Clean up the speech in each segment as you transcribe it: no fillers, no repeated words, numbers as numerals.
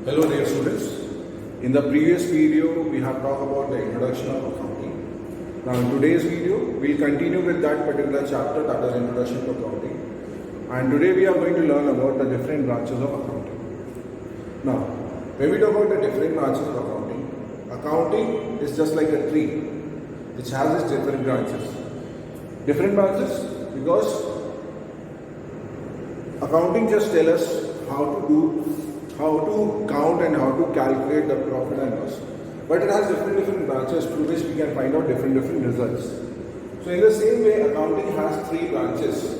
Hello dear students. In the previous video we have talked about the introduction of accounting. Now in today's video we will continue with that particular chapter, that is introduction to accounting. And today we are going to learn about the different branches of accounting. Now when we talk about the different branches of accounting, accounting is just like a tree which has its different branches. Different branches because accounting just tells us how to count and how to calculate the profit and loss. But it has different branches through which we can find out different results. So in the same way, accounting has three branches.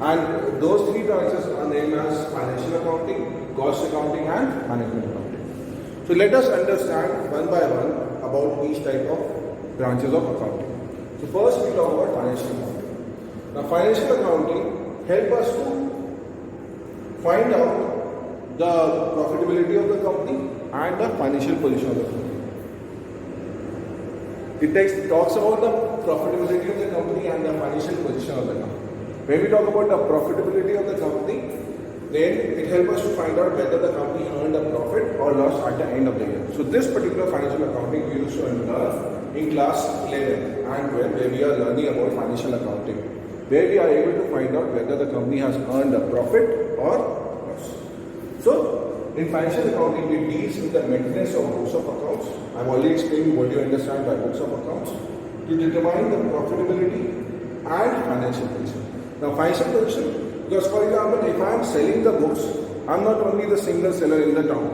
And those three branches are named as financial accounting, cost accounting and management accounting. So let us understand one by one about each type of branches of accounting. So first we talk about financial accounting. Now financial accounting help us to find out the profitability of the company and the financial position of the company. It talks about the profitability of the company and the financial position of the company. When we talk about the profitability of the company, then it helps us to find out whether the company earned a profit or loss at the end of the year. So this particular financial accounting we used to learn in class 11 and where we are learning about financial accounting, where we are able to find out whether the company has earned a profit or loss. So, in financial accounting, we deal with the maintenance of books of accounts. I have already explained what you understand by books of accounts to determine the profitability and financial position. Now, financial position, because for example, if I am selling the books, I am not only the single seller in the town.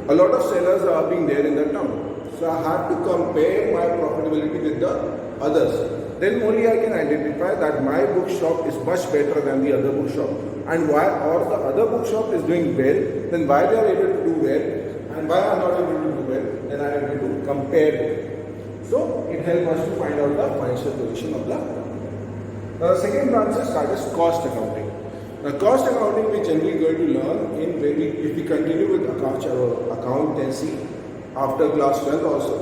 A lot of sellers are being there in the town. So, I have to compare my profitability with the others. Then only I can identify that my bookshop is much better than the other bookshop. And why, or the other bookshop is doing well, then why they are able to do well, and why I am not able to do well, then I am able to compare it. So it helps us to find out the financial position of the company. The second branch is that is cost accounting. Now cost accounting we generally going to learn in if we continue with accountancy after class 12 also.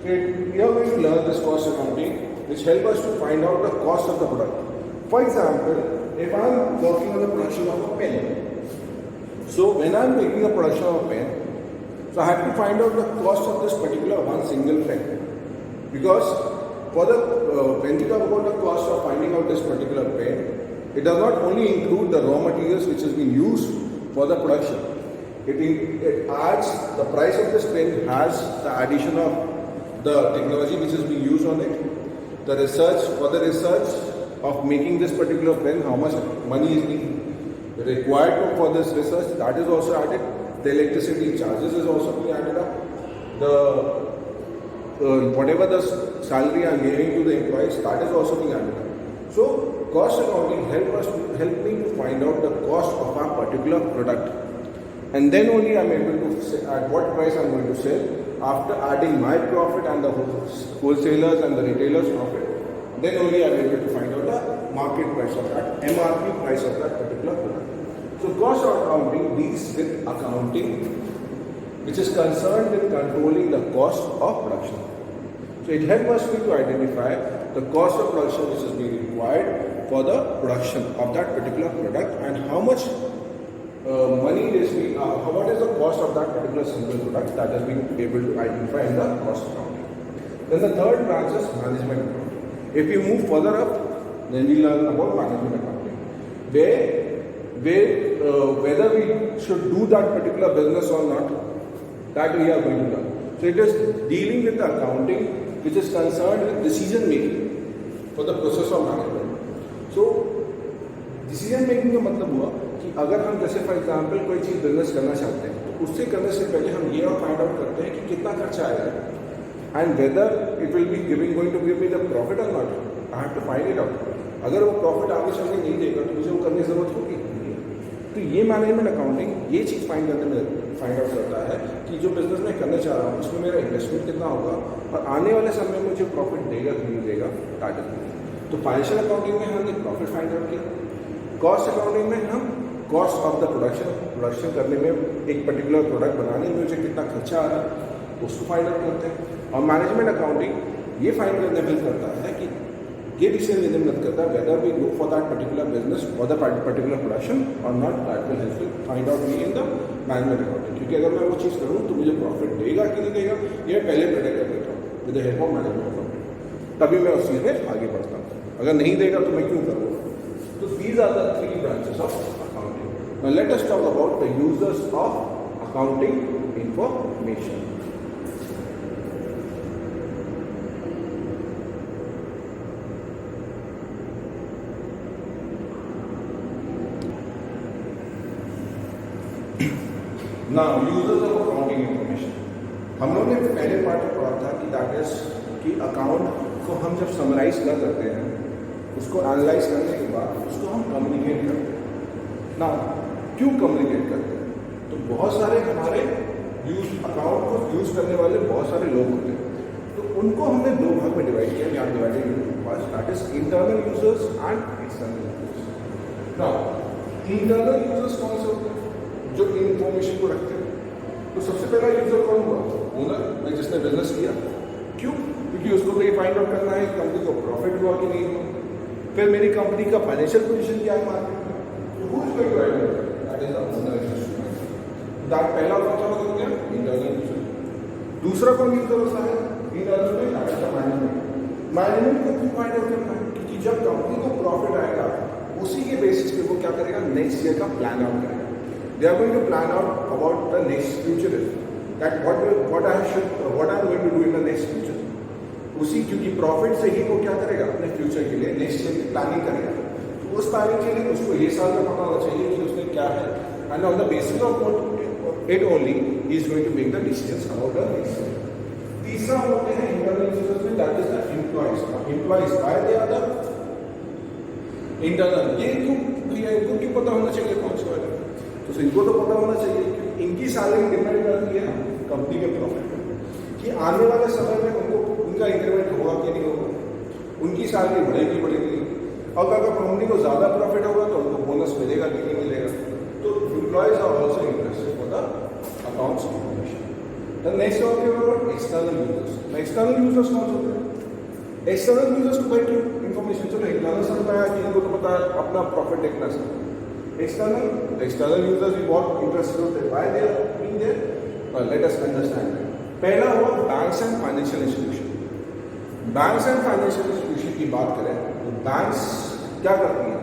So we are going to learn this cost accounting, which help us to find out the cost of the product. For example, if I am working on the production of a pen, so when I am making a production of a pen, so I have to find out the cost of this particular one single pen. Because for the when we talk about the cost of finding out this particular pen, it does not only include the raw materials which has been used for the production. It adds the price of this pen has the addition of the technology which has been used on it, the research for the research of making this particular pen, how much money is being required for this research, that is also added. The electricity charges is also being added up. The whatever the salary I am giving to the employees, that is also being added up. So cost accounting help me to find out the cost of a particular product, and then only I am able to say at what price I am going to sell after adding my profit and the wholesalers and the retailers profit. Then only I am able to find out the market price of that, MRP price of that particular product. So cost accounting deals with accounting which is concerned with controlling the cost of production. So it helps us to identify the cost of production which is being required for the production of that particular product and how much money is being, what is the cost of that particular single product that has been able to identify in the cost accounting. Then the third branch is management accounting. If we move further up, then we learn about management accounting, whether we should do that particular business or not, that we are going to learn. So it is dealing with the accounting which is concerned with decision making for the process of management. So decision making का मतलब हुआ कि अगर हम जैसे for example कोई चीज़ business करना चाहते हैं तो उससे करने से पहले हम ये फाइंड आउट करते हैं कि कितना खर्चा आएगा. And whether it will be going to give me the profit or not, I have to find it out. अगर वो प्रॉफिट आगे चल के नहीं देगा तो मुझे वो करने की जरूरत होगी. तो ये मैनेजमेंट अकाउंटिंग ये चीज़ फाइंड आउट करता है कि जो बिजनेस मैं करना चाह रहा हूँ उसमें मेरा इन्वेस्टमेंट कितना होगा और आने वाले समय में मुझे प्रॉफिट देगा कि नहीं देगा टारगेट. तो फाइनेंशियल अकाउंटिंग में हमने प्रॉफिट फाइंड आउट किया. कॉस्ट अकाउंटिंग में हम कॉस्ट ऑफ द प्रोडक्शन करने में एक पर्टिकुलर प्रोडक्ट बनाने में मुझे कितना खर्चा आ रहा है उसको फाइंड आउट करते हैं. और मैनेजमेंट अकाउंटिंग ये फाइंड करने में करता है कि ये डिसीजन लेने में मदद करता है whether we go for that particular business और द पर्टिकुलर प्रोडक्शन और not, that will help you find out me in the management accounting. क्योंकि अगर मैं वो चीज़ करूँ तो मुझे प्रॉफिट देगा कि नहीं देगा ये पहले प्रेडिक्ट कर देता हूँ with the help of management accounting, तभी मैं उस चीज़ में आगे बढ़ता हूँ। अगर नहीं देगा तो मैं क्यों करूँगा? तो these are the 3 branches of accounting. Now let us talk about the users of accounting information. Now users of accounting information, हम लोगों ने पहले पार्ट में पढ़ा था कि दैट इज कि अकाउंट को हम जब समराइज कर करते हैं, उसको एनालाइज करने के बाद उसको हम कम्युनिकेट करते हैं। ना क्यों कम्युनिकेट करते हैं? तो बहुत सारे हमारे अकाउंट को यूज करने वाले बहुत सारे लोग होते हैं, तो उनको हमने 2 भाग में डिवाइड किया। यहाँ divided into parts, that is internal users and external users. Now internal users कौन से होते हैं? जो इंफॉर्मेशन को रखते हैं। तो सबसे पहला यूजर कौन हुआ? ओनर, मैं जिसने बिजनेस किया। क्यों? क्योंकि उसको तो ये फाइंड आउट करना है कंपनी को प्रॉफिट हुआ कि नहीं हुआ, फिर मेरी कंपनी का फाइनेंशियल पोजीशन क्या है मार्केट में, तो who is going to identify, that is the owner. That पहला फंक्शन हो गया इंटरनल यूजर। दूसरा कौन यूजर होता है इंटरनल में? That is the management. Management को क्यों फाइंड आउट करना है? क्योंकि जब कंपनी को प्रॉफिट आएगा उसी के बेसिस पे वो क्या करेगा, नेक्स्ट ईयर का प्लान आउट करेगा। They are going to plan out about the next future, that what I am going to do in the next future. उसी क्योंकि प्रॉफिट से ही वो क्या करेगा अपने फ्यूचर के लिए नेक्स्ट ईयर की प्लानिंग करेगा। तो उस प्लानिंग के लिए उसको ये साल में पता होना चाहिए कि उसने क्या है, and on the basis of it only he is going to make the decisions about the next year. तीसरा होते हैं इंटरनल यूजर्स में, that is the employees. Employees by they are the internal. ये क्यों भैया, इनको क्यों पता होना चाहिए कौन से वाले? तो इनको तो पता होना चाहिए कि इनकी सैलरी डिपेंड करती है कंपनी के प्रॉफिट पर, कि आने वाले समय में उनको उनका इंक्रीमेंट होगा कि नहीं होगा, उनकी सैलरी बढ़ेगी बढ़ेगी, और अगर कंपनी को ज़्यादा प्रॉफिट होगा तो उनको बोनस मिलेगा कि नहीं मिलेगा। तो employees are also interested for the accounts information. The next of about external users. External users कौन होते हैं? एक्सटर्नल यूजर्स को भाई क्यों इन्फॉर्मेशन? चलो इंटरनल समझ आया कि इनको तो पता है अपना प्रॉफिट देखना चाहिए। एक्सटर्नल यूजर्स भी बहुत इंटरेस्टेड होते हैं, why they are being there, let us understand. पहला हुआ banks and financial institution. Banks and financial institution की बात करें तो बैंक्स क्या करती है,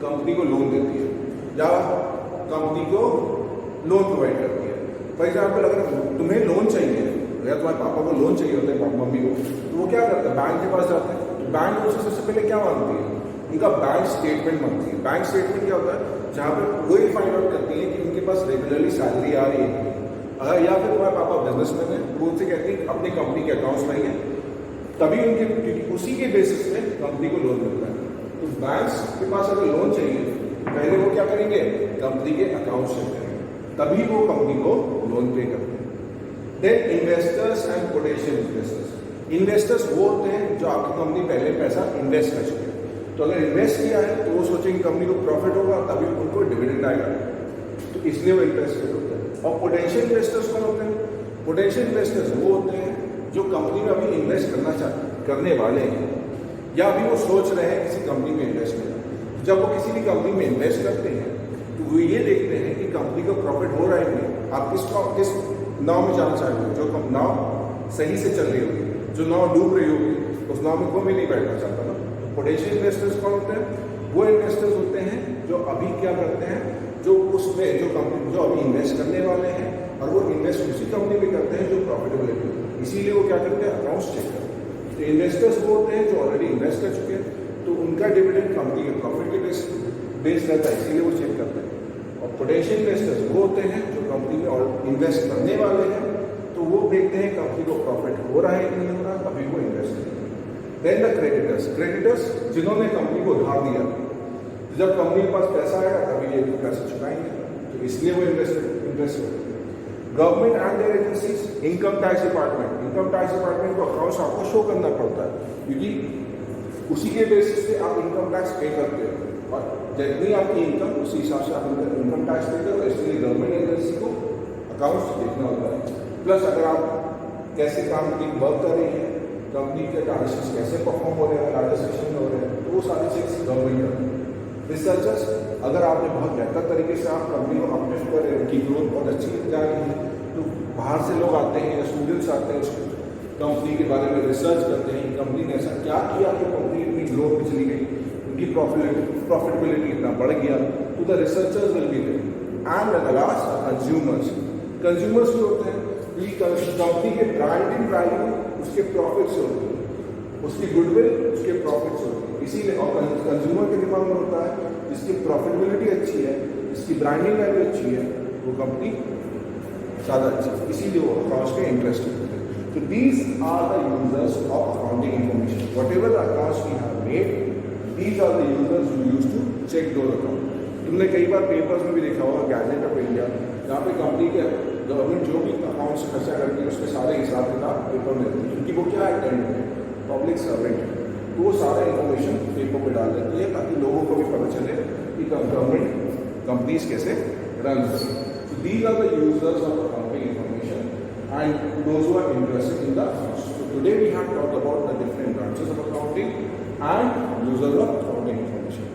कंपनी को लोन देती है या कंपनी को लोन प्रोवाइड करती है। फॉर एग्जाम्पल अगर तुम्हें लोन चाहिए या तुम्हारे पापा को लोन चाहिए होता है, मम्मी को, तो वो क्या करते हैं, बैंक के पास जाते हैं। तो बैंक उनसे सबसे पहले क्या मांगती है, उनका बैंक स्टेटमेंट मांगती है। बैंक स्टेटमेंट क्या होता है, जहाँ पर वो ये फाइंड आउट करती है कि उनके पास रेगुलरली सैलरी आ रही है, या फिर तुम्हारे पापा बिजनेसमैन है, वो उनसे कहती है अपनी कंपनी के अकाउंट्स लाइए, तभी उनके, क्योंकि उसी के बेसिस में कंपनी को लोन मिलता है। तो बैंक्स के पास अगर लोन चाहिए, पहले वो क्या करेंगे, कंपनी के अकाउंट चेक करेंगे, तभी वो कंपनी को लोन पे करते हैं। Then investors and potential investors. Investors वो होते हैं जो आपकी कंपनी पहले पैसा इन्वेस्ट कर चुके हैं, तो अगर इन्वेस्ट किया है तो वो सोचेंगे कंपनी को प्रॉफिट होगा तभी उनको डिविडेंड आएगा, तो इसलिए वो इंटरेस्टेड होते हैं। और पोटेंशियल इन्वेस्टर्स कौन होते हैं? पोटेंशियल इन्वेस्टर्स वो होते हैं जो कंपनी में अभी इन्वेस्ट करने वाले हैं, या अभी वो सोच रहे हैं किसी कंपनी में इन्वेस्ट करना। जब वो किसी भी कंपनी में इन्वेस्ट करते हैं तो वो ये देखते हैं कि कंपनी को प्रॉफिट हो रहा है कि नहीं। आप किस नाव में जाना चाहेंगे, जो नाव सही से चल रही होगी, जो नाव डूब रही होगी उस नाव में कोई भी नहीं बैठना चाहता ना। पोटेंशियल इन्वेस्टर्स कौन होते हैं? वो इन्वेस्टर्स होते हैं जो अभी क्या करते हैं, जो उसमें जो कंपनी जो अभी इन्वेस्ट करने वाले हैं, और वो इन्वेस्ट उसी कंपनी में करते हैं जो प्रॉफिटेबिलिटी होती है, इसीलिए वो क्या करते हैं, अकाउंट्स चेक करते हैं। तो इन्वेस्टर्स वो होते हैं जो ऑलरेडी इन्वेस्ट कर चुके हैं, तो उनका डिविडेंड कंपनी के प्रॉफिट के बेस रहता है, इसीलिए वो चेक करते हैं। और पोटेंशियल इन्वेस्टर्स वो होते हैं जो कंपनी में इन्वेस्ट करने वाले हैं, तो वो देखते हैं कंपनी को प्रॉफिट हो रहा है कि नहीं हो रहा, तभी वो इन्वेस्ट करेंगे। Then the creditors. क्रेडिटर्स जिन्होंने कंपनी को उधार दिया, जब कंपनी के पास पैसा आएगा तभी ये पैसा चुकाएंगे, तो इसलिए वो इंटरेस्ट होते हैं। Government and their agencies. Income tax department को अकाउंट्स आपको शो करना पड़ता है, क्योंकि उसी के बेसिस पे आप इनकम टैक्स पे करते हो, और जितनी आपकी इनकम उसी हिसाब से आप इनकम टैक्स पे करो, इसलिए गवर्नमेंट एजेंसी को अकाउंट्स देखना होता है। प्लस अगर आप कैसे काम की वर्क कर रही है, कंपनी के ट्रांजेक्शन कैसे परफॉर्म हो रहे हैं, ट्रांजेक्शन हो रहे हैं, तो वो सारे चेक्स गवर्नमेंट करते हैं। रिसर्चर्स, अगर आपने बहुत बेहतर तरीके से आप कंपनी को अपडेट कर रहे हैं, उनकी ग्रोथ बहुत अच्छी जा रही है, तो बाहर से लोग आते हैं या स्टूडेंट्स आते हैं, उस कंपनी के बारे में रिसर्च करते हैं, कंपनी ने ऐसा क्या किया कि कंपनी इतनी ग्रोथ में चली गई, उनकी प्रॉफिटेबिलिटी इतना बढ़ गया, तो the researchers will be there. And at the last consumers, consumers जो होते हैं, कंपनी के ब्रांडिंग वैल्यू उसके प्रॉफिट से होती है, उसकी गुडविल उसके प्रॉफिट से होती है। इसीलिए और कंज्यूमर के दिमाग में होता है जिसकी प्रॉफिटेबिलिटी अच्छी है, जिसकी ब्रांडिंग वैल्यू अच्छी है, वो कंपनी ज़्यादा अच्छी है, इसीलिए वो अकाउंट्स के इंटरेस्ट होते हैं। So these are the users of accounting information. Whatever the accounts we have made, these are the users who used to check those accounts. तुमने कई बार पेपर्स में भी देखा होगा, गैजेट ऑफ इंडिया, जहाँ पे कंपनी के गवर्नमेंट जो भी अकाउंट्स खर्चा करती है उसके सारे हिसाब किताब पेपर में देती है, क्योंकि वो क्या है, टेंडर है, पब्लिक सर्वेंट है, तो वो सारा इन्फॉर्मेशन पेपर पे डाल देती है ताकि लोगों को भी पता चले कि गवर्नमेंट कंपनीज कैसे रन होती है। So these are the users of accounting information and those who are interested in the accounts. So today we have talked about the different branches of accounting and users of accounting information.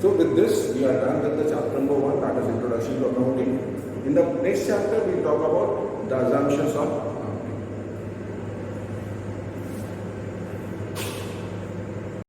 So with this we are done with the chapter number 1, that is introduction to accounting. In the next chapter we will talk about the assumptions of